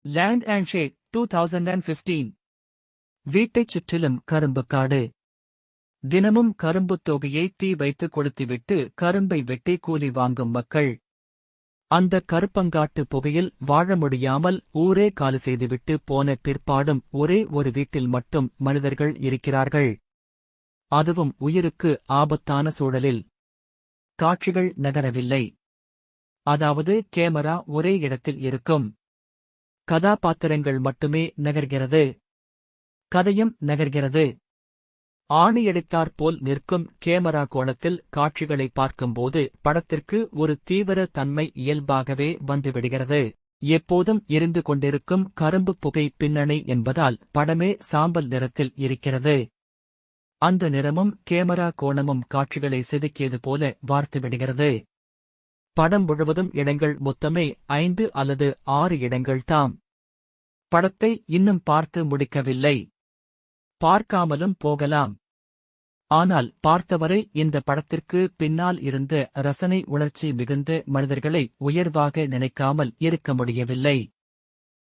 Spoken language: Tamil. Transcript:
Land and Shade 2015. வீட்டைச் சுற்றிலும் கரும்பு காடு. தினமும் கரும்புத் தொகையை தீ வைத்து கொளுத்திவிட்டு கரும்பை வெட்டி கூலி வாங்கும் மக்கள். அந்த கருப்பங்காட்டு புகையில் வாழ முடியாமல் ஊரே காலி செய்துவிட்டு போன பிற்பாடும் ஒரே ஒரு வீட்டில் மட்டும் மனிதர்கள் இருக்கிறார்கள். அதுவும் உயிருக்கு ஆபத்தான சூழலில். காட்சிகள் நகரவில்லை. அதாவது கேமரா ஒரே இடத்தில் இருக்கும். கதாபாத்திரங்கள் மட்டுமே நகர்கிறது. கதையும் நகர்கிறது. ஆணியடித்தாற்போல் நிற்கும் கேமரா கோணத்தில் காட்சிகளை பார்க்கும்போது படத்திற்கு ஒரு தீவிர தன்மை இயல்பாகவே வந்துவிடுகிறது. எப்போதும் எரிந்து கொண்டிருக்கும் கரும்பு புகை பின்னணி என்பதால் படமே சாம்பல் நிறத்தில் இருக்கிறது. அந்த நிறமும் கேமரா கோணமும் காட்சிகளை செதுக்கியது போல வார்த்துவிடுகிறது. படம் முழுவதும் இடங்கள் மொத்தமே 5 அல்லது 6 இடங்கள்தாம். படத்தை இன்னும் பார்த்து முடிக்கவில்லை. பார்க்காமலும் போகலாம். ஆனால் பார்த்தவரை இந்த படத்திற்கு பின்னால் இருந்த ரசனை உணர்ச்சி மிகுந்த மனிதர்களை உயர்வாக நினைக்காமல் இருக்க முடியவில்லை.